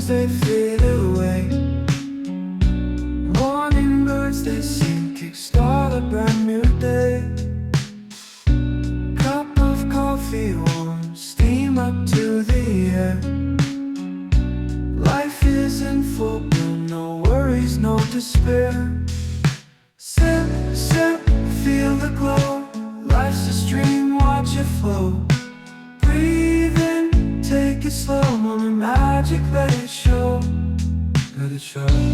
dreams they fade away. Morning birds they sing, kickstart a brand new day. Cup of coffee warm, steam up to the air. Life is in full bloom, no worries, no despair. Sip, sip, feel the glow. Life's a stream, watch it flow. Breathe in, take it slow. Moment magic, let it show. Let it show.